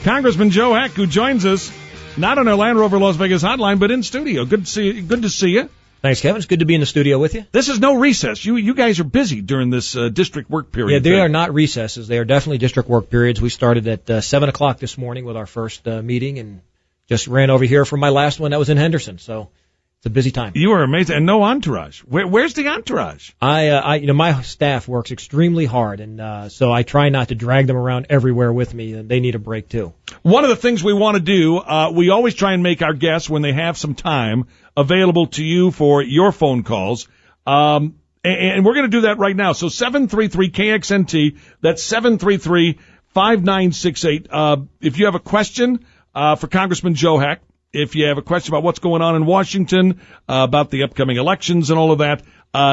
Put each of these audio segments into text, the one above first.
Congressman Joe Heck, who joins us not on our Land Rover Las Vegas hotline, but in studio. Good to see you. Thanks, Kevin. It's good to be in the studio with you. This is no recess. You guys are busy during this district work period. Yeah, they are not recesses. They are definitely district work periods. We started at 7 o'clock this morning with our first meeting and just ran over here for my last one that was in Henderson. So it's a busy time. You are amazing. And no entourage. Where's the entourage? My staff works extremely hard, and so I try not to drag them around everywhere with me. And they need a break, too. One of the things we want to do, we always try and make our guests, when they have some time, available to you for your phone calls. And we're going to do that right now. So 733-KXNT, that's 733-5968. If you have a question for Congressman Joe Heck, if you have a question about what's going on in Washington, about the upcoming elections and all of that,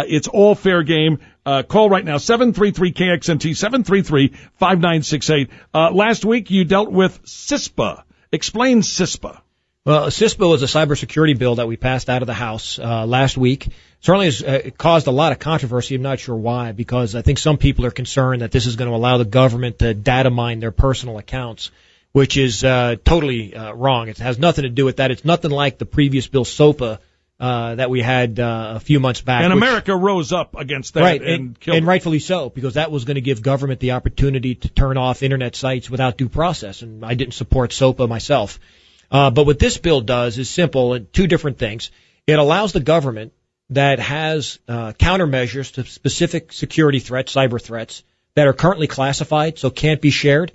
it's all fair game. Call right now, 733-KXNT, 733-5968. Last week you dealt with CISPA. Explain CISPA. Well, CISPA was a cybersecurity bill that we passed out of the House last week. Certainly has caused a lot of controversy. I'm not sure why, because I think some people are concerned that this is going to allow the government to data mine their personal accounts, which is totally wrong. It has nothing to do with that. It's nothing like the previous bill, SOPA, that we had a few months back. And America rose up against that. Right, and rightfully so, because that was going to give government the opportunity to turn off Internet sites without due process, and I didn't support SOPA myself. But what this bill does is simple, and two different things. It allows the government that has countermeasures to specific security threats, cyber threats, that are currently classified, so can't be shared,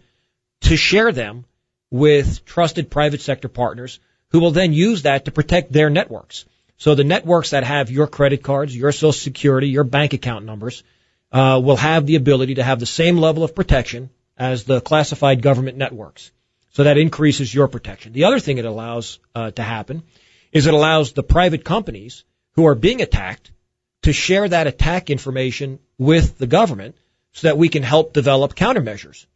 to share them with trusted private sector partners who will then use that to protect their networks. So the networks that have your credit cards, your Social Security, your bank account numbers will have the ability to have the same level of protection as the classified government networks. So that increases your protection. The other thing it allows to happen is it allows the private companies who are being attacked to share that attack information with the government so that we can help develop countermeasures.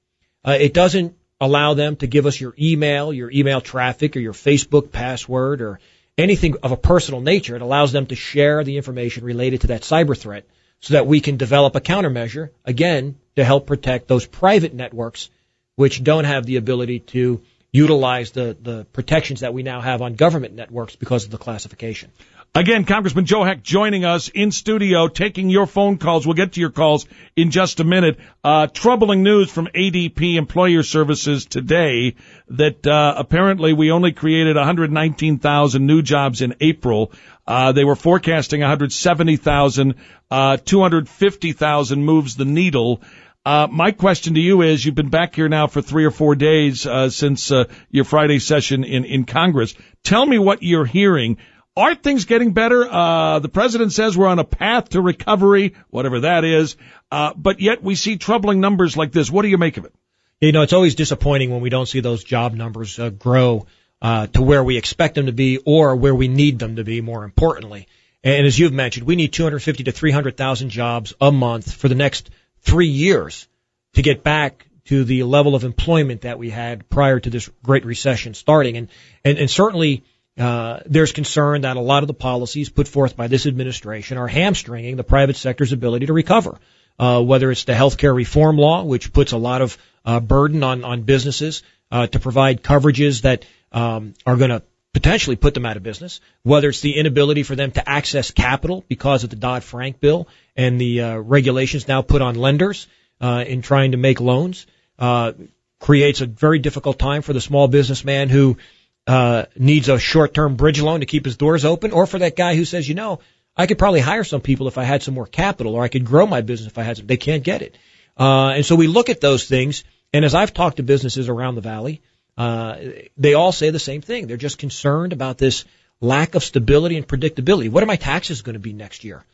It doesn't allow them to give us your email traffic, or your Facebook password, or anything of a personal nature. It allows them to share the information related to that cyber threat so that we can develop a countermeasure, again, to help protect those private networks which don't have the ability to utilize the protections that we now have on government networks because of the classification. Again, Congressman Joe Heck joining us in studio, taking your phone calls. We'll get to your calls in just a minute. Troubling news from ADP Employer Services today that apparently we only created 119,000 new jobs in April. They were forecasting 170,000. 250,000 moves the needle. My question to you is, you've been back here now for 3 or 4 days since your Friday session in Congress. Tell me what you're hearing. Are things getting better? The president says we're on a path to recovery, whatever that is, but yet we see troubling numbers like this. What do you make of it? You know, it's always disappointing when we don't see those job numbers grow to where we expect them to be or where we need them to be, more importantly. And as you've mentioned, we need 250 to 300,000 jobs a month for the next 3 years to get back to the level of employment that we had prior to this Great Recession starting. And certainly there's concern that a lot of the policies put forth by this administration are hamstringing the private sector's ability to recover, whether it's the healthcare reform law, which puts a lot of burden on businesses to provide coverages that are going to potentially put them out of business, whether it's the inability for them to access capital because of the Dodd-Frank bill and the regulations now put on lenders in trying to make loans, creates a very difficult time for the small businessman who needs a short-term bridge loan to keep his doors open, or for that guy who says, you know, I could probably hire some people if I had some more capital, or I could grow my business if I had some. They can't get it. And so we look at those things, and as I've talked to businesses around the valley, they all say the same thing. They're just concerned about this lack of stability and predictability. What are my taxes going to be next year?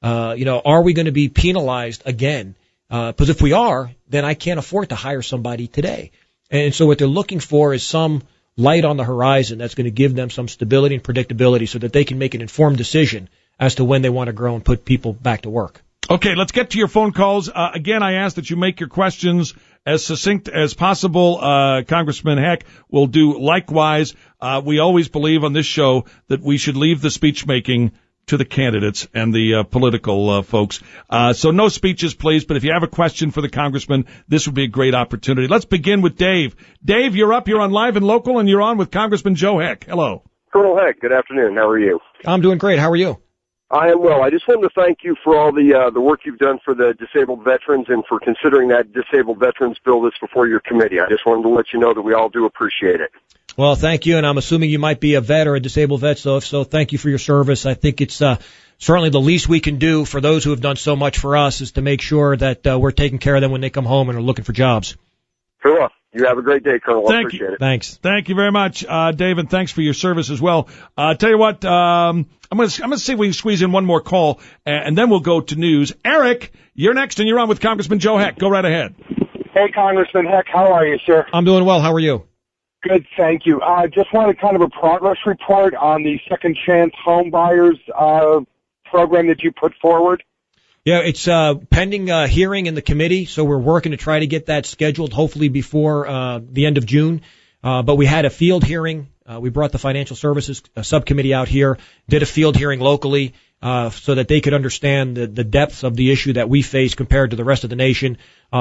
Are we going to be penalized again? Because if we are, then I can't afford to hire somebody today. And so what they're looking for is some light on the horizon that's going to give them some stability and predictability so that they can make an informed decision as to when they want to grow and put people back to work. Okay, let's get to your phone calls. Again, I ask that you make your questions as succinct as possible. Congressman Heck will do likewise. We always believe on this show that we should leave the speech making to the candidates and the political folks. So no speeches, please, but if you have a question for the congressman, this would be a great opportunity. Let's begin with Dave. Dave, you're up. You're on Live and Local, and you're on with Congressman Joe Heck. Hello. Colonel Heck, good afternoon. How are you? I'm doing great. How are you? I am well. I just wanted to thank you for all the work you've done for the disabled veterans and for considering that disabled veterans bill that's before your committee. I just wanted to let you know that we all do appreciate it. Well, thank you, and I'm assuming you might be a vet or a disabled vet, so thank you for your service. I think it's certainly the least we can do for those who have done so much for us is to make sure that we're taking care of them when they come home and are looking for jobs. Very well. You have a great day, Colonel. I appreciate it. Thanks. Thank you very much, Dave, and thanks for your service as well. Tell you what, I'm gonna see if we can squeeze in one more call, and then we'll go to news. Eric, you're next, and you're on with Congressman Joe Heck. Go right ahead. Hey, Congressman Heck, how are you, sir? I'm doing well. How are you? Good, thank you. Just wanted kind of a progress report on the Second Chance Home Buyers program that you put forward. Yeah, it's pending hearing in the committee, so we're working to try to get that scheduled, hopefully before the end of June. But we had a field hearing. We brought the Financial Services Subcommittee out here, did a field hearing locally so that they could understand the depths of the issue that we face compared to the rest of the nation.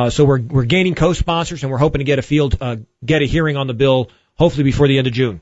So we're gaining co-sponsors, and we're hoping to get a hearing on the bill, hopefully before the end of June.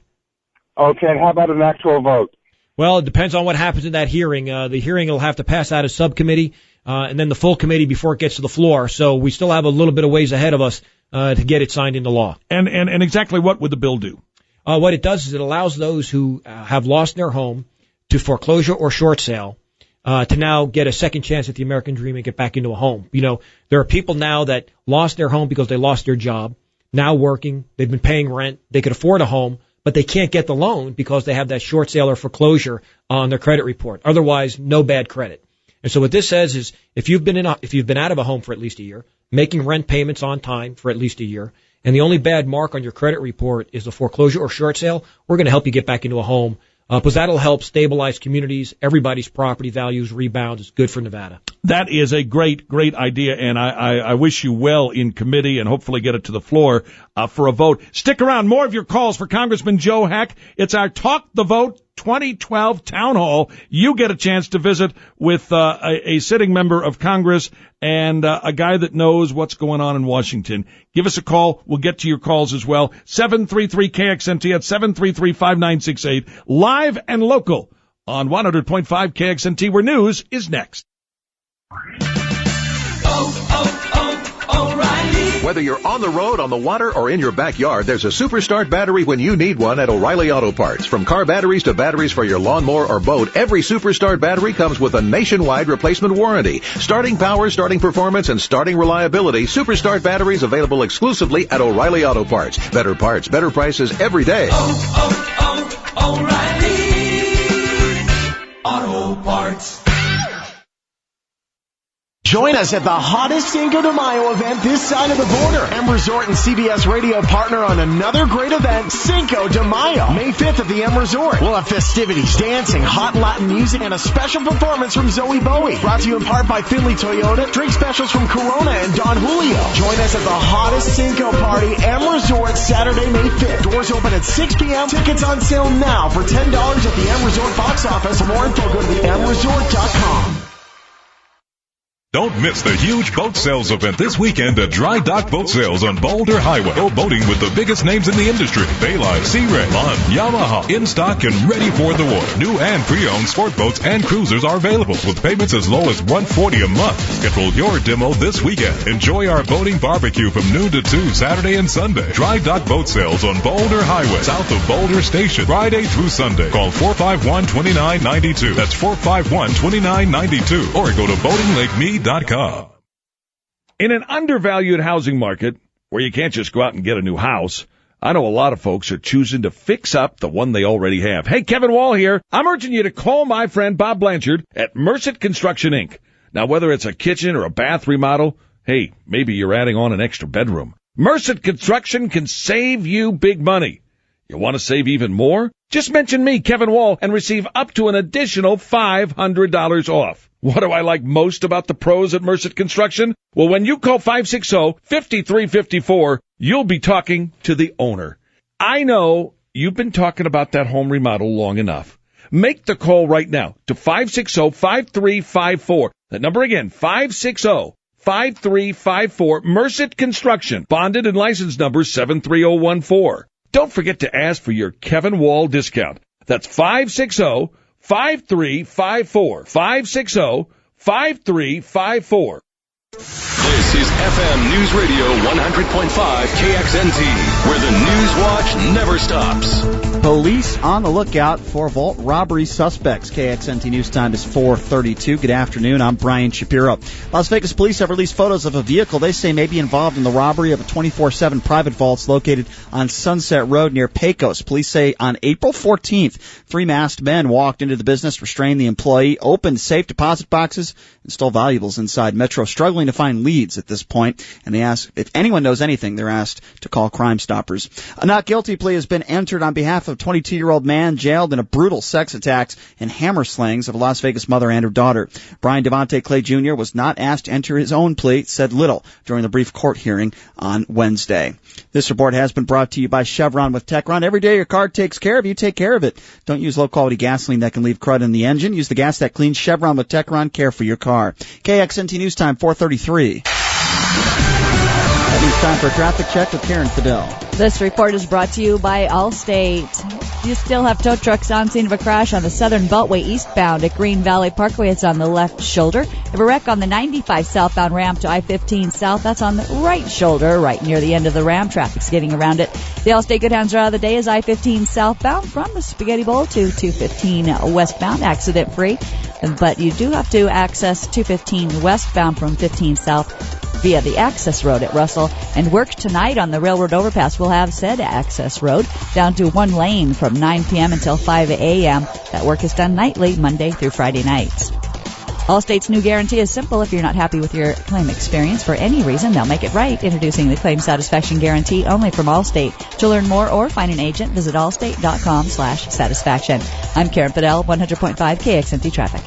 Okay, and how about an actual vote? Well, it depends on what happens in that hearing. The hearing will have to pass out of subcommittee, and then the full committee before it gets to the floor. So we still have a little bit of ways ahead of us to get it signed into law. And exactly what would the bill do? What it does is it allows those who have lost their home to foreclosure or short sale to now get a second chance at the American dream and get back into a home. You know, there are people now that lost their home because they lost their job, now working, they've been paying rent, they could afford a home, but they can't get the loan because they have that short sale or foreclosure on their credit report. Otherwise, no bad credit. And so what this says is if you've been out of a home for at least a year, making rent payments on time for at least a year, and the only bad mark on your credit report is a foreclosure or short sale, we're going to help you get back into a home because that'll help stabilize communities. Everybody's property values rebound. It's good for Nevada. That is a great idea, and I wish you well in committee and hopefully get it to the floor for a vote. Stick around. More of your calls for Congressman Joe Heck. It's our Talk the Vote 2012 Town Hall. You get a chance to visit with a sitting member of Congress and a guy that knows what's going on in Washington. Give us a call. We'll get to your calls as well. 733-KXNT at 733-5968. Live and local on 100.5 KXNT, where news is next. O'Reilly. Whether you're on the road, on the water, or in your backyard, there's a Superstart battery when you need one at O'Reilly Auto Parts. From car batteries to batteries for your lawnmower or boat, every Superstart battery comes with a nationwide replacement warranty. Starting power, starting performance, and starting reliability, Superstart batteries available exclusively at O'Reilly Auto Parts. Better parts, better prices every day. O'Reilly Auto Parts. Join us at the hottest Cinco de Mayo event this side of the border. M Resort and CBS Radio partner on another great event, Cinco de Mayo. May 5th at the M Resort. We'll have festivities, dancing, hot Latin music, and a special performance from Zoe Bowie. Brought to you in part by Finley Toyota, drink specials from Corona and Don Julio. Join us at the hottest Cinco party, M Resort, Saturday, May 5th. Doors open at 6 p.m. Tickets on sale now for $10 at the M Resort box office. For more info, go to themresort.com. Don't miss the huge boat sales event this weekend at Dry Dock Boat Sales on Boulder Highway. Go boating with the biggest names in the industry. Bayliner, Sea Ray, Lund, Yamaha, in stock and ready for the water. New and pre-owned sport boats and cruisers are available with payments as low as $140 a month. Schedule your demo this weekend. Enjoy our boating barbecue from noon to 2 Saturday and Sunday. Dry Dock Boat Sales on Boulder Highway, south of Boulder Station, Friday through Sunday. Call 451-2992. That's 451-2992. Or go to boatinglakemead.com. In an undervalued housing market where you can't just go out and get a new house, I know a lot of folks are choosing to fix up the one they already have. Hey, Kevin Wall here. I'm urging you to call my friend Bob Blanchard at Merced Construction, Inc. Now, whether it's a kitchen or a bath remodel, hey, maybe you're adding on an extra bedroom. Merced Construction can save you big money. You want to save even more? Just mention me, Kevin Wall, and receive up to an additional $500 off. What do I like most about the pros at Merced Construction? Well, when you call 560-5354, you'll be talking to the owner. I know you've been talking about that home remodel long enough, Make the call right now to 560-5354. That number again, 560-5354. Merced Construction, bonded and license number 73014. Don't forget to ask for your Kevin Wall discount. That's 560-5354. 560-5354. This is FM News Radio 100.5 KXNT, where the news watch never stops. Police on the lookout for vault robbery suspects. KXNT News Time is 4:32. Good afternoon. I'm Brian Shapiro. Las Vegas police have released photos of a vehicle they say may be involved in the robbery of a 24/7 private vaults located on Sunset Road near Pecos. Police say on April 14th, 3 masked men walked into the business, restrained the employee, opened safe deposit boxes, and stole valuables inside. Metro struggling to find leads at this point, and they ask if anyone knows anything. They're asked to call Crime Stoppers. A not guilty plea has been entered on behalf of a 22-year-old man jailed in a brutal sex attacks and hammer slings of a Las Vegas mother and her daughter. Brian Devontae Clay Jr. was not asked to enter his own plea, said little during the brief court hearing on Wednesday. This report has been brought to you by Chevron with Techron. Every day your car takes care of you, take care of it. Don't use low-quality gasoline that can leave crud in the engine. Use the gas that cleans. Chevron with Techron, care for your car. KXNT News Time, 4:33. That means time for a traffic check with Karen Fidel. This report is brought to you by Allstate. You still have tow trucks on scene of a crash on the Southern Beltway eastbound at Green Valley Parkway. It's on the left shoulder. Have a wreck on the 95 southbound ramp to I-15 south. That's on the right shoulder, right near the end of the ramp. Traffic's getting around it. The Allstate Good Hands route of the day is I-15 southbound from the Spaghetti Bowl to 215 westbound, accident-free. But you do have to access 215 westbound from 15 south via the access road at Russell. And work tonight on the railroad overpass will have said access road down to 1 lane from 9 p.m. until 5 a.m. That work is done nightly, Monday through Friday nights. Allstate's new guarantee is simple. If you're not happy with your claim experience for any reason, they'll make it right. Introducing the Claim Satisfaction Guarantee only from Allstate. To learn more or find an agent, visit allstate.com/satisfaction. I'm Karen Fidel, 100.5 KXNT Traffic.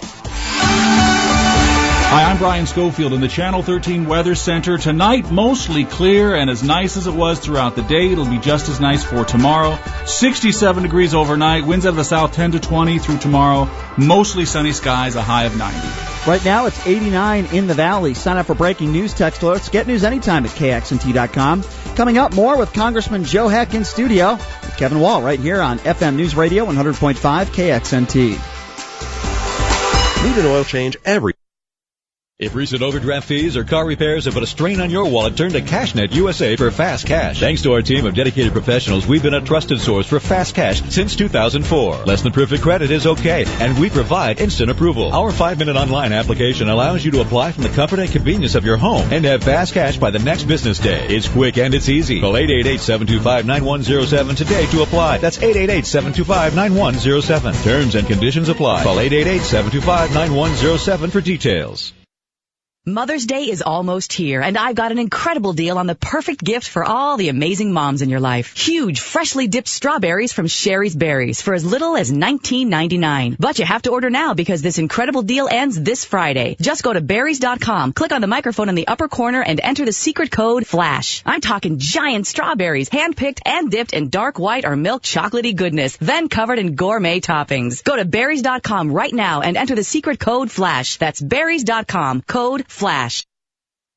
Hi, I'm Brian Schofield in the Channel 13 Weather Center. Tonight, mostly clear and as nice as it was throughout the day. It'll be just as nice for tomorrow. 67 degrees overnight. Winds out of the south 10 to 20 through tomorrow. Mostly sunny skies, a high of 90. Right now, it's 89 in the valley. Sign up for breaking news text alerts. Get news anytime at KXNT.com. Coming up, more with Congressman Joe Heck in studio. With Kevin Wall right here on FM News Radio 100.5 KXNT. Need an oil change every. If recent overdraft fees or car repairs have put a strain on your wallet, turn to CashNet USA for fast cash. Thanks to our team of dedicated professionals, we've been a trusted source for fast cash since 2004. Less than perfect credit is okay, and we provide instant approval. Our 5-minute online application allows you to apply from the comfort and convenience of your home and have fast cash by the next business day. It's quick and it's easy. Call 888-725-9107 today to apply. That's 888-725-9107. Terms and conditions apply. Call 888-725-9107 for details. Mother's Day is almost here, and I've got an incredible deal on the perfect gift for all the amazing moms in your life. Huge, freshly dipped strawberries from Sherry's Berries for as little as $19.99. But you have to order now because this incredible deal ends this Friday. Just go to berries.com, click on the microphone in the upper corner, and enter the secret code FLASH. I'm talking giant strawberries, hand-picked and dipped in dark white or milk chocolatey goodness, then covered in gourmet toppings. Go to berries.com right now and enter the secret code FLASH. That's berries.com, code FLASH.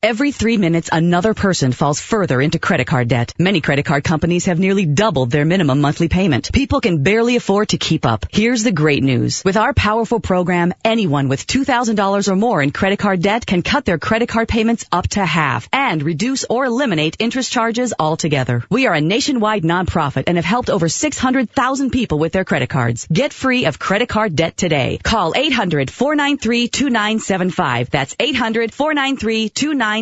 Every 3 minutes, another person falls further into credit card debt. Many credit card companies have nearly doubled their minimum monthly payment. People can barely afford to keep up. Here's the great news. With our powerful program, anyone with $2,000 or more in credit card debt can cut their credit card payments up to half and reduce or eliminate interest charges altogether. We are a nationwide nonprofit and have helped over 600,000 people with their credit cards. Get free of credit card debt today. Call 800-493-2975. That's 800-493-2975.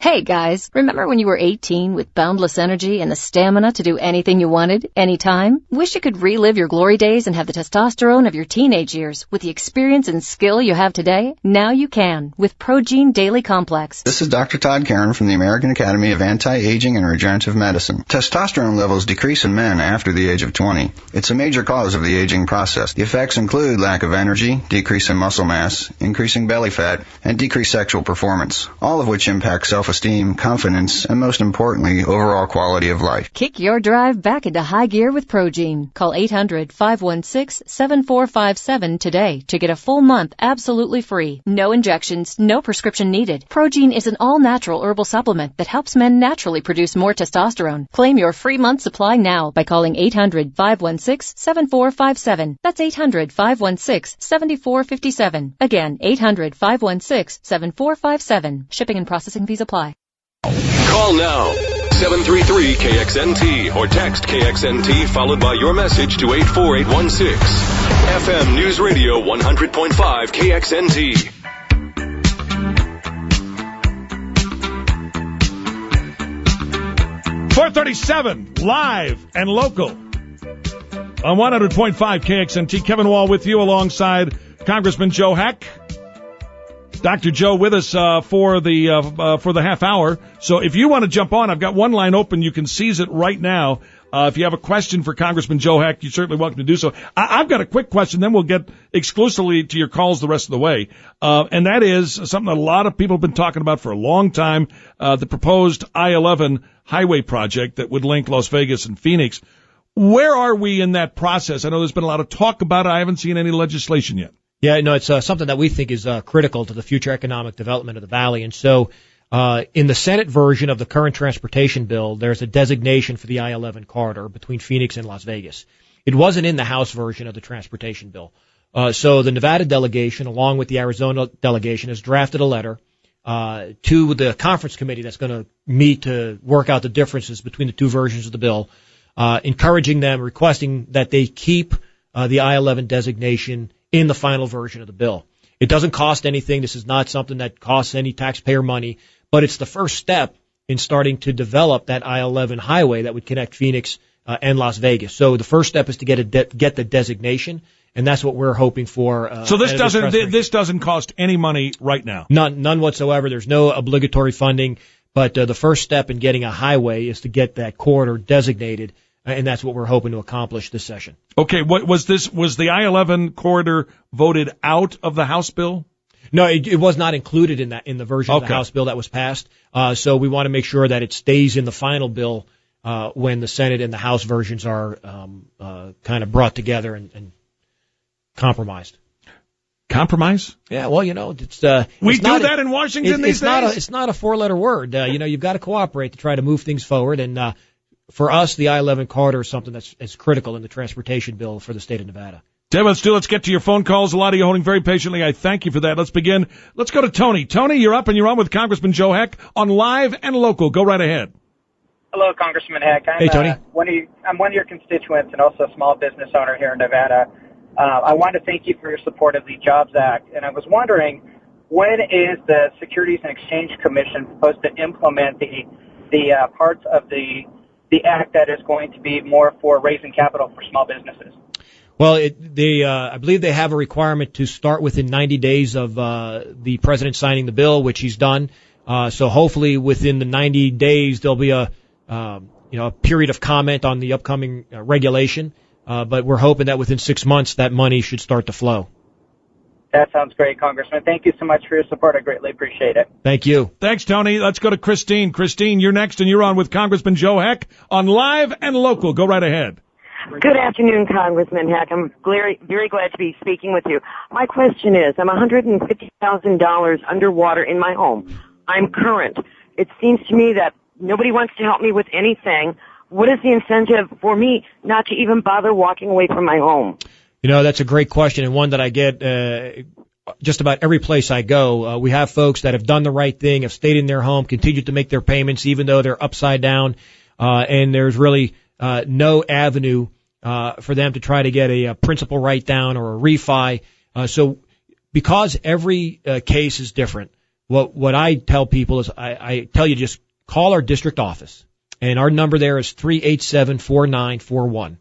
Hey guys, remember when you were 18 with boundless energy and the stamina to do anything you wanted, anytime? Wish you could relive your glory days and have the testosterone of your teenage years with the experience and skill you have today? Now you can with Progene Daily Complex. This is Dr. Todd Karen from the American Academy of Anti-Aging and Regenerative Medicine. Testosterone levels decrease in men after the age of 20. It's a major cause of the aging process. The effects include lack of energy, decrease in muscle mass, increasing belly fat, and decreased sexual performance, all of which impact self self-esteem, confidence, and most importantly, overall quality of life. Kick your drive back into high gear with Progene. Call 800-516-7457 today to get a full month absolutely free. No injections, no prescription needed. Progene is an all-natural herbal supplement that helps men naturally produce more testosterone. Claim your free month supply now by calling 800-516-7457. That's 800-516-7457. Again, 800-516-7457. Shipping and processing fees apply. Call now. 733-KXNT or text KXNT followed by your message to 84816. FM News Radio 100.5 KXNT. .437 live and local on 100.5 KXNT. Kevin Wall with you alongside Congressman Joe Heck. Dr. Joe with us for the half hour. So if you want to jump on, I've got one line open. You can seize it right now. If you have a question for Congressman Joe Heck, you're certainly welcome to do so. I've got a quick question, then we'll get exclusively to your calls the rest of the way. And that is something that a lot of people have been talking about for a long time, the proposed I-11 highway project that would link Las Vegas and Phoenix. Where are we in that process? I know there's been a lot of talk about it. I haven't seen any legislation yet. Yeah, no, it's something that we think is critical to the future economic development of the Valley. And so in the Senate version of the current transportation bill, there's a designation for the I-11 corridor between Phoenix and Las Vegas. It wasn't in the House version of the transportation bill. So the Nevada delegation, along with the Arizona delegation, has drafted a letter to the conference committee that's going to meet to work out the differences between the two versions of the bill, encouraging them, requesting that they keep the I-11 designation in the final version of the bill. It doesn't cost anything. This is not something that costs any taxpayer money, but it's the first step in starting to develop that I-11 highway that would connect Phoenix and Las Vegas. So the first step is to get the designation, and that's what we're hoping for. So this doesn't cost any money right now? None whatsoever. There's no obligatory funding, but the first step in getting a highway is to get that corridor designated. And that's what we're hoping to accomplish this session. Okay, was the I-11 corridor voted out of the House bill? No, it was not included in the version of the House bill that was passed. So we want to make sure that it stays in the final bill when the Senate and the House versions are kind of brought together and compromised. Compromise? Yeah, well, it's we do that in Washington these days. It's not a four-letter word. You've got to cooperate to try to move things forward, and for us, the I-11 corridor is something that's critical in the transportation bill for the state of Nevada. Let's get to your phone calls. A lot of you holding very patiently. I thank you for that. Let's begin. Let's go to Tony. Tony, you're up and you're on with Congressman Joe Heck on Live and Local. Go right ahead. Hello, Congressman Heck. Hey, Tony. I'm one of your constituents and also a small business owner here in Nevada. I want to thank you for your support of the Jobs Act, and I was wondering, when is the Securities and Exchange Commission supposed to implement the parts of the act that is going to be more for raising capital for small businesses? Well, I believe they have a requirement to start within 90 days of the president signing the bill, which he's done. So hopefully within the 90 days there'll be a period of comment on the upcoming regulation. But we're hoping that within 6 months that money should start to flow. That sounds great, Congressman. Thank you so much for your support. I greatly appreciate it. Thank you. Thanks, Tony. Let's go to Christine. Christine, you're next, and you're on with Congressman Joe Heck on Live and Local. Go right ahead. Good afternoon, Congressman Heck. I'm very, very glad to be speaking with you. My question is, I'm $150,000 underwater in my home. I'm current. It seems to me that nobody wants to help me with anything. What is the incentive for me not to even bother walking away from my home? That's a great question, and one that I get just about every place I go. We have folks that have done the right thing, have stayed in their home, continued to make their payments even though they're upside down, and there's really no avenue for them to try to get a principal write-down or a refi. So because every case is different, what I tell people is I tell you just call our district office, and our number there is 387-4941.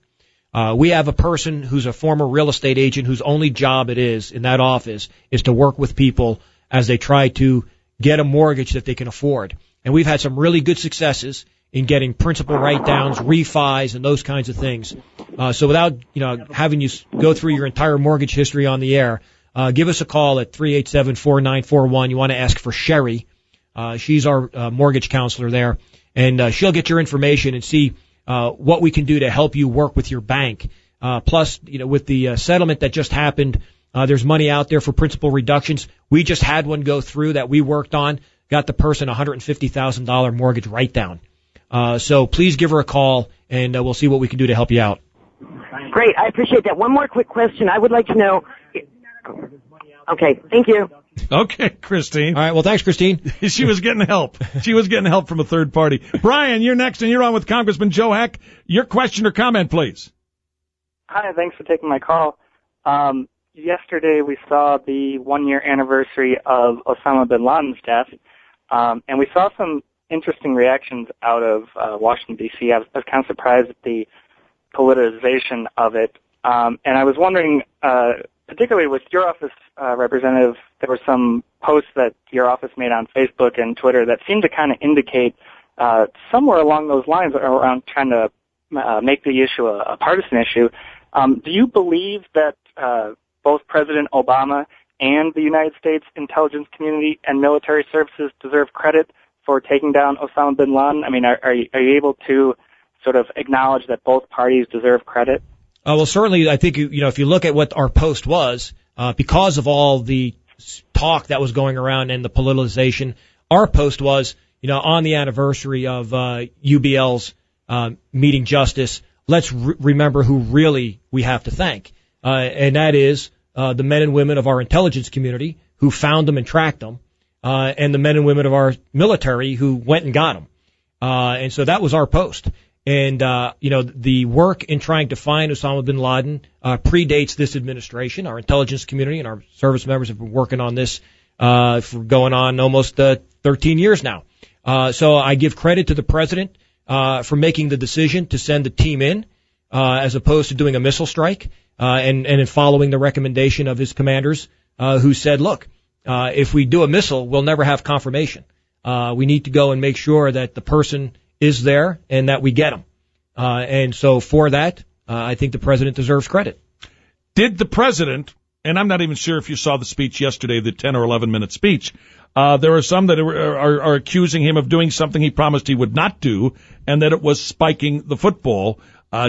We have a person who's a former real estate agent whose only job it is in that office is to work with people as they try to get a mortgage that they can afford. And we've had some really good successes in getting principal write-downs, refis, and those kinds of things. So without, having you go through your entire mortgage history on the air, give us a call at 387-4941. You want to ask for Sherry. She's our mortgage counselor there, and she'll get your information and see what we can do to help you work with your bank. Plus, with the settlement that just happened, there's money out there for principal reductions. We just had one go through that we worked on, got the person $150,000 mortgage write-down. So please give her a call, and we'll see what we can do to help you out. Great. I appreciate that. One more quick question. I would like to know. Okay. Thank you. Okay, Christine. All right. Well, thanks, Christine. She was getting help. She was getting help from a third party. Brian, you're next, and you're on with Congressman Joe Heck. Your question or comment, please. Hi. Thanks for taking my call. Yesterday we saw the 1-year anniversary of Osama bin Laden's death, and we saw some interesting reactions out of Washington, D.C. I was kind of surprised at the politicization of it. And I was wondering, particularly with your office representative, there were some posts that your office made on Facebook and Twitter that seemed to kind of indicate somewhere along those lines around trying to make the issue a partisan issue. Do you believe that both President Obama and the United States intelligence community and military services deserve credit for taking down Osama bin Laden? I mean, are you able to sort of acknowledge that both parties deserve credit? Well, certainly, I think, if you look at what our post was, because of all the talk that was going around and the politicization, our post was, on the anniversary of UBL's meeting justice, let's remember who really we have to thank. And that is the men and women of our intelligence community who found them and tracked them, and the men and women of our military who went and got them. And so that was our post. And, the work in trying to find Osama bin Laden predates this administration. Our intelligence community and our service members have been working on this for going on almost 13 years now. So I give credit to the president for making the decision to send the team in as opposed to doing a missile strike, and in following the recommendation of his commanders who said, look, if we do a missile, we'll never have confirmation. We need to go and make sure that the person is there and that we get them. And so for that, I think the president deserves credit. Did the president, and I'm not even sure if you saw the speech yesterday, the 10 or 11-minute speech, there are some that are accusing him of doing something he promised he would not do, and that it was spiking the football,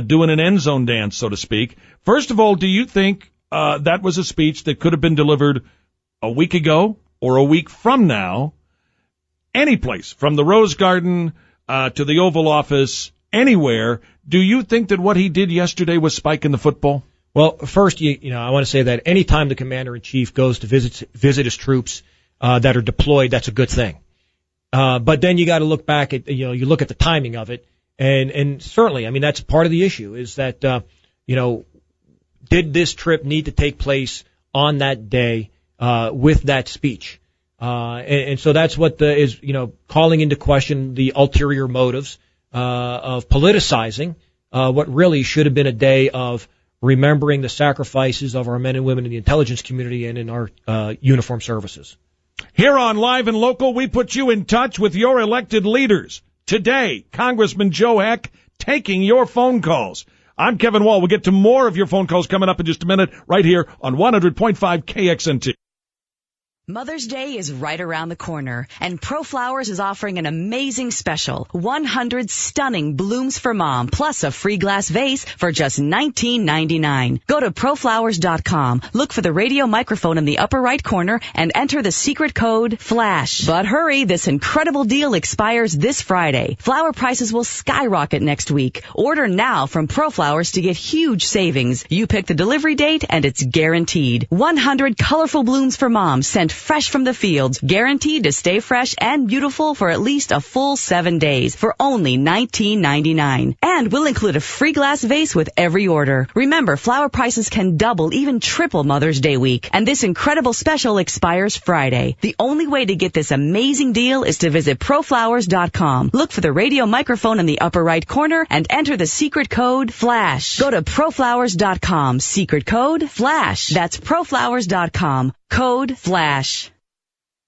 doing an end zone dance, so to speak. First of all, do you think that was a speech that could have been delivered a week ago or a week from now, any place, from the Rose Garden to the Oval Office, anywhere? Do you think that what he did yesterday was spiking the football? Well, first, I want to say that any time the commander-in-chief goes to visit his troops that are deployed, that's a good thing. But then you got to look back at, you look at the timing of it, and certainly, I mean, that's part of the issue is that, did this trip need to take place on that day with that speech? And so that's what is calling into question the ulterior motives of politicizing what really should have been a day of remembering the sacrifices of our men and women in the intelligence community and in our uniformed services. Here on Live and Local, we put you in touch with your elected leaders. Today, Congressman Joe Heck taking your phone calls. I'm Kevin Wall. We'll get to more of your phone calls coming up in just a minute right here on 100.5 KXNT. Mother's Day is right around the corner, and ProFlowers is offering an amazing special. 100 stunning blooms for mom, plus a free glass vase for just $19.99. Go to ProFlowers.com, look for the radio microphone in the upper right corner, and enter the secret code FLASH. But hurry, this incredible deal expires this Friday. Flower prices will skyrocket next week. Order now from ProFlowers to get huge savings. You pick the delivery date, and it's guaranteed. 100 colorful blooms for mom sent fresh from the fields, guaranteed to stay fresh and beautiful for at least a full 7 days for only $19.99. And we'll include a free glass vase with every order. Remember, flower prices can double, even triple Mother's Day week, and this incredible special expires Friday. The only way to get this amazing deal is to visit ProFlowers.com. Look for the radio microphone in the upper right corner and enter the secret code FLASH. Go to ProFlowers.com, secret code FLASH. That's ProFlowers.com. Code FLASH.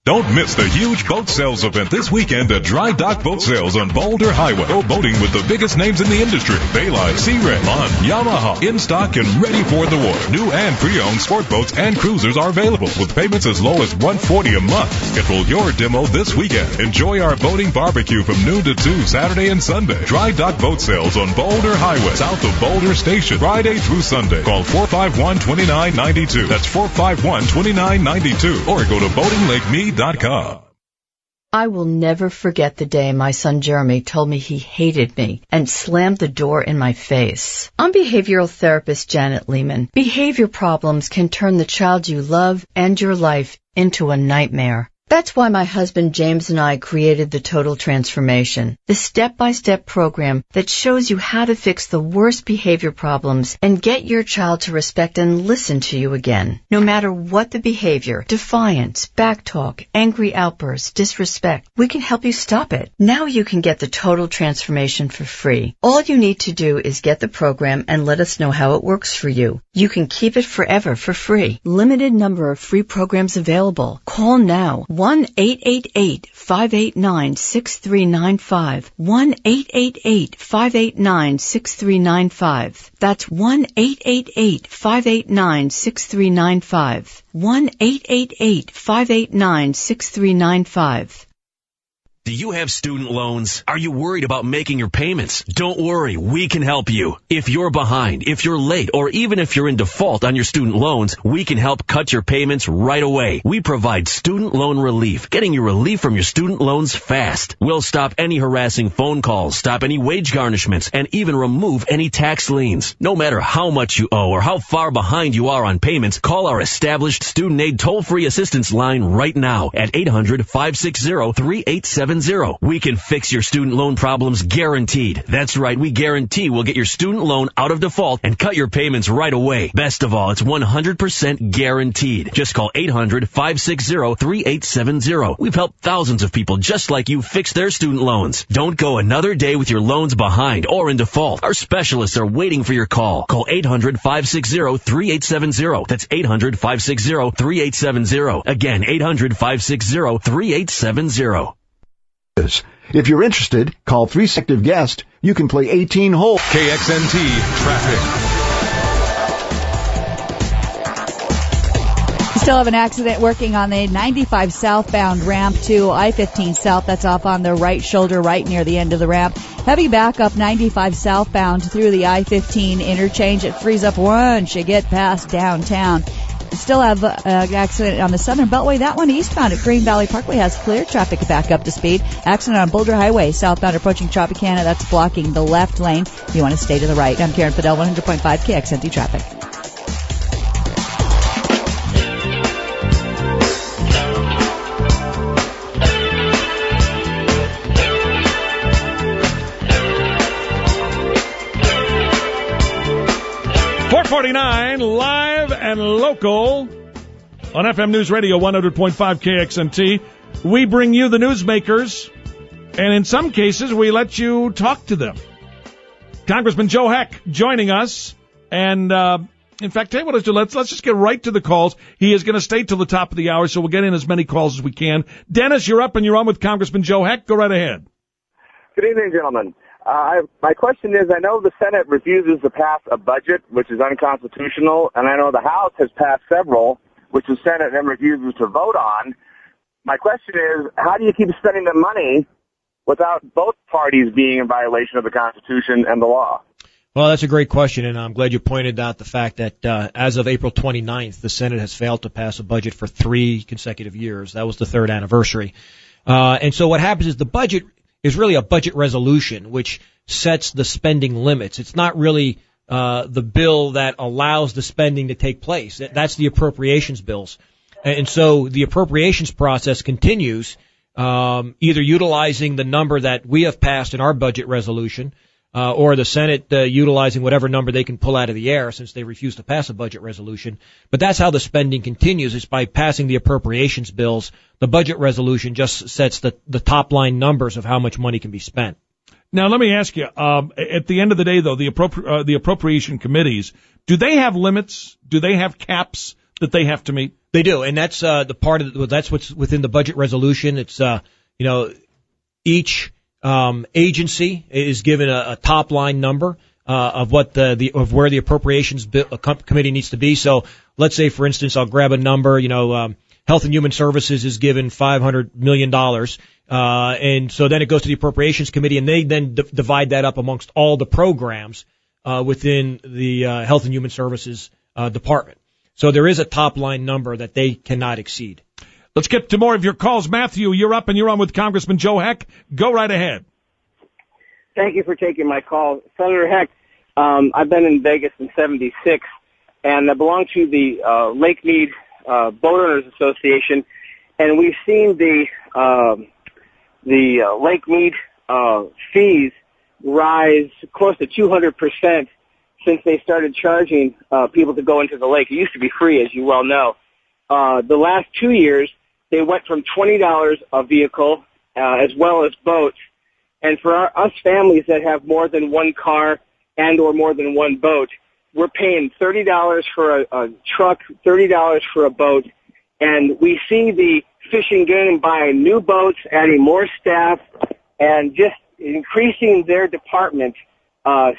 Don't miss the huge boat sales event this weekend at Dry Dock Boat Sales on Boulder Highway. Go boating with the biggest names in the industry. Bayliner, Sea Ray, Lund, Yamaha, in stock and ready for the water. New and pre-owned sport boats and cruisers are available with payments as low as $140 a month. Schedule your demo this weekend. Enjoy our boating barbecue from noon to 2 Saturday and Sunday. Dry Dock Boat Sales on Boulder Highway, south of Boulder Station, Friday through Sunday. Call 451-2992. That's 451-2992. Or go to boatinglakeme.com. I will never forget the day my son Jeremy told me he hated me and slammed the door in my face. I'm behavioral therapist Janet Lehman. Behavior problems can turn the child you love and your life into a nightmare. That's why my husband James and I created the Total Transformation, the step-by-step program that shows you how to fix the worst behavior problems and get your child to respect and listen to you again. No matter what the behavior, defiance, backtalk, angry outbursts, disrespect, we can help you stop it. Now you can get the Total Transformation for free. All you need to do is get the program and let us know how it works for you. You can keep it forever for free. Limited number of free programs available. Call now. 1-888-589-6395. 1-888-589-6395. That's 1-888-589-6395. 1-888-589-6395. Do you have student loans? Are you worried about making your payments? Don't worry, we can help you. If you're behind, if you're late, or even if you're in default on your student loans, we can help cut your payments right away. We provide student loan relief, getting you relief from your student loans fast. We'll stop any harassing phone calls, stop any wage garnishments, and even remove any tax liens. No matter how much you owe or how far behind you are on payments, call our established student aid toll-free assistance line right now at 800-560-3870. We can fix your student loan problems guaranteed. That's right, we guarantee we'll get your student loan out of default and cut your payments right away. Best of all, it's 100% guaranteed. Just call 800-560-3870. We've helped thousands of people just like you fix their student loans. Don't go another day with your loans behind or in default. Our specialists are waiting for your call. Call 800-560-3870. That's 800-560-3870. Again, 800-560-3870. If you're interested, call 3 Guest. You can play 18 holes. KXNT Traffic. We still have an accident working on the 95 southbound ramp to I-15 south. That's off on the right shoulder, right near the end of the ramp. Heavy backup 95 southbound through the I-15 interchange. It frees up once you get past downtown. Still have an accident on the Southern Beltway. That one eastbound at Green Valley Parkway has clear traffic back up to speed. Accident on Boulder Highway, southbound approaching Tropicana. That's blocking the left lane. You want to stay to the right. I'm Karen Fidel, 100.5 KXNT Traffic. Live and local on FM News Radio 100.5 KXNT. We bring you the newsmakers, and in some cases, we let you talk to them. Congressman Joe Heck joining us, and in fact, tell you what let's do. Let's just get right to the calls. He is going to stay till the top of the hour, so we'll get in as many calls as we can. Dennis, you're up, and you're on with Congressman Joe Heck. Go right ahead. Good evening, gentlemen. My question is, I know the Senate refuses to pass a budget, which is unconstitutional, and I know the House has passed several, which the Senate then refuses to vote on. My question is, how do you keep spending the money without both parties being in violation of the Constitution and the law? Well, that's a great question, and I'm glad you pointed out the fact that as of April 29th, the Senate has failed to pass a budget for 3 consecutive years. That was the 3rd anniversary. And so what happens is the budget is really a budget resolution, which sets the spending limits. It's not really the bill that allows the spending to take place. That's the appropriations bills. And so the appropriations process continues, either utilizing the number that we have passed in our budget resolution, or the Senate utilizing whatever number they can pull out of the air since they refuse to pass a budget resolution. But that's how the spending continues, is by passing the appropriations bills. The budget resolution just sets the top line numbers of how much money can be spent. Now, let me ask you, at the end of the day, though, the appropriation committees, do they have limits? Do they have caps that they have to meet? They do, and that's the part of that's what's within the budget resolution. It's each agency is given a top line number of what of where the appropriations committee needs to be. So let's say, for instance, I'll grab a number. Health and Human Services is given $500 million, and so then it goes to the appropriations committee, and they then divide that up amongst all the programs within the Health and Human Services department. So there is a top-line number that they cannot exceed. Let's get to more of your calls. Matthew, you're up and you're on with Congressman Joe Heck. Go right ahead. Thank you for taking my call. Senator Heck, I've been in Vegas in '76, and I belong to the Lake Mead Boat Owners Association, and we've seen the Lake Mead fees rise close to 200% since they started charging people to go into the lake. It used to be free, as you well know. The last 2 years, they went from $20 a vehicle, as well as boats. And for us families that have more than one car and or more than one boat, we're paying $30 for a truck, $30 for a boat. And we see the fishing game buying new boats, adding more staff, and just increasing their department,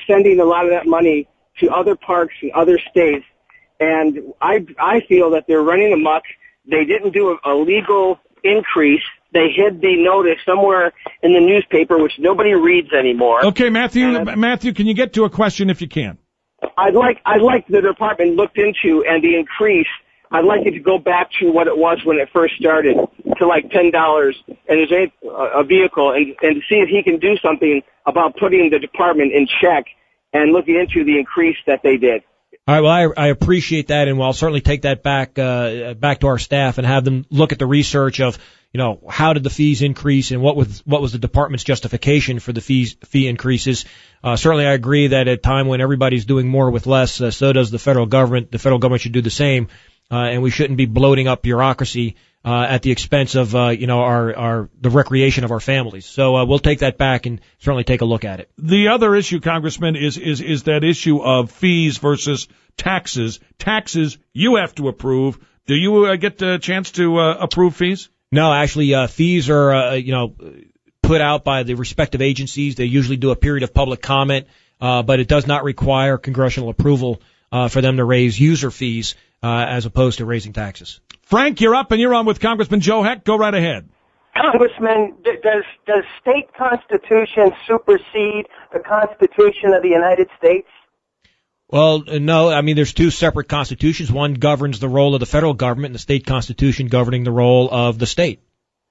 sending a lot of that money to other parks in other states. And I feel that they're running amok. They didn't do a legal increase. They hid the notice somewhere in the newspaper, which nobody reads anymore. Okay, Matthew, can you get to a question if you can? I'd like the department looked into and the increase. I'd like it to go back to what it was when it first started, to like $10 and a vehicle, and to see if he can do something about putting the department in check and looking into the increase that they did. All right, well, I appreciate that, and I'll certainly take that back to our staff and have them look at the research of, how did the fees increase and what was the department's justification for the fee increases. Certainly I agree that at a time when everybody's doing more with less, so does the federal government. The federal government should do the same, and we shouldn't be bloating up bureaucracy at the expense of the recreation of our families. So we'll take that back and certainly take a look at it. The other issue, Congressman, is that issue of fees versus taxes. Taxes you have to approve. Do you get a chance to approve fees? No, actually, fees are put out by the respective agencies. They usually do a period of public comment, but it does not require congressional approval for them to raise user fees as opposed to raising taxes. Frank, you're up and you're on with Congressman Joe Heck. Go right ahead. Congressman, does state constitution supersede the Constitution of the United States? Well, no. I mean, there's two separate constitutions. One governs the role of the federal government, and the state constitution governing the role of the state.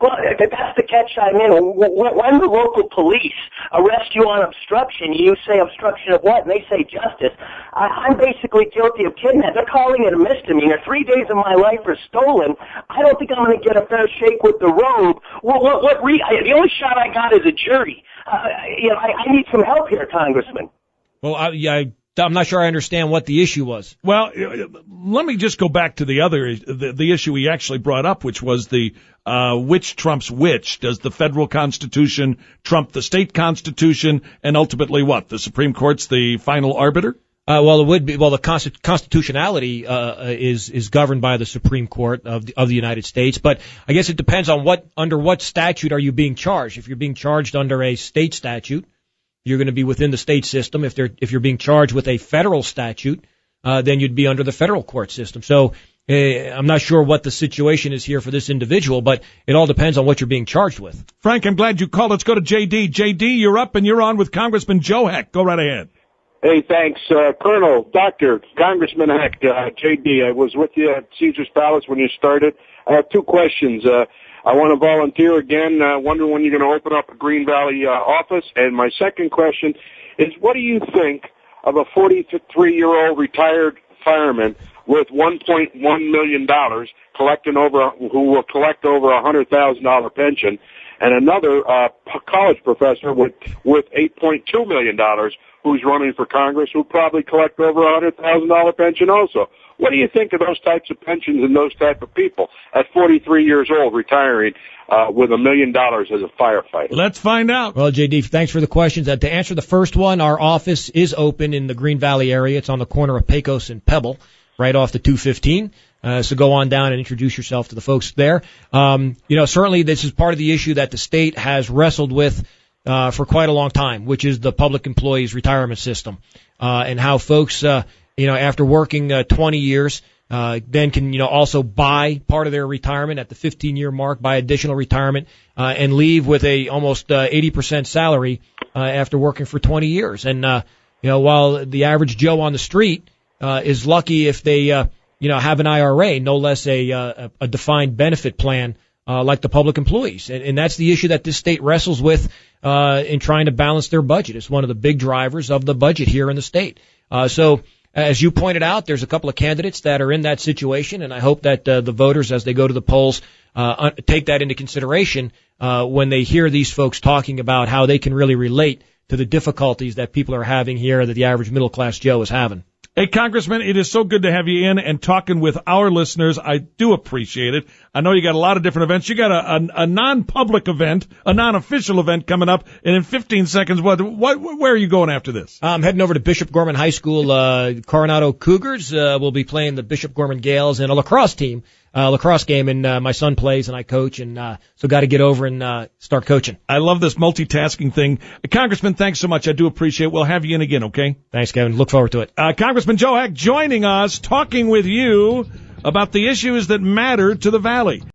Well, that's the catch I'm in. When the local police arrest you on obstruction, you say obstruction of what? And they say justice. I'm basically guilty of kidnapping. They're calling it a misdemeanor. 3 days of my life are stolen. I don't think I'm going to get a fair shake with the robe. The only shot I got is a jury. I need some help here, Congressman. Well, I'm not sure I understand what the issue was. Well, let me just go back to the issue he actually brought up, which was the which trumps which. Does the federal Constitution trump the state Constitution, and ultimately what? The Supreme Court's the final arbiter? Well, it would be. Well, the constitutionality is governed by the Supreme Court of the United States, but I guess it depends on under what statute are you being charged. If you're being charged under a state statute, you're going to be within the state system. If you're being charged with a federal statute, then you'd be under the federal court system. So I'm not sure what the situation is here for this individual, but it all depends on what you're being charged with. Frank, I'm glad you called. Let's go to JD. JD, you're up and you're on with Congressman Joe Heck. Go right ahead. Hey, thanks, Colonel, Doctor, Congressman Heck. JD, I was with you at Caesar's Palace when you started. I have two questions. I want to volunteer again. Wondering when you're going to open up a Green Valley office. And my second question is, what do you think of a 43-year-old retired fireman with $1.1 million who will collect over $100,000 pension, and another college professor with $8.2 million who's running for Congress who probably collect over $100,000 pension also? What do you think of those types of pensions and those type of people at 43 years old retiring with $1 million as a firefighter? Let's find out. Well, JD, thanks for the questions. To answer the first one, our office is open in the Green Valley area. It's on the corner of Pecos and Pebble, right off the 215. So go on down and introduce yourself to the folks there. Certainly this is part of the issue that the state has wrestled with for quite a long time, which is the public employees retirement system, and how folks, after working 20 years, then can, also buy part of their retirement at the 15-year mark, buy additional retirement, and leave with a almost 80% salary after working for 20 years. And while the average Joe on the street is lucky if they have an IRA, no less a defined benefit plan like the public employees. And that's the issue that this state wrestles with in trying to balance their budget. It's one of the big drivers of the budget here in the state. So as you pointed out, there's a couple of candidates that are in that situation, and I hope that the voters, as they go to the polls, take that into consideration when they hear these folks talking about how they can really relate to the difficulties that people are having here that the average middle-class Joe is having. Hey, Congressman, it is so good to have you in and talking with our listeners. I do appreciate it. I know you got a lot of different events. You got a non-public event, a non-official event coming up, and in 15 seconds, where are you going after this? I'm heading over to Bishop Gorman High School. Coronado Cougars will be playing the Bishop Gorman Gales and a lacrosse game, and my son plays and I coach, and so got to get over and start coaching. I love this multitasking thing. Congressman, thanks so much. I do appreciate it. We'll have you in again, okay? Thanks, Kevin. Look forward to it. Congressman Joe Heck joining us, talking with you about the issues that matter to the Valley.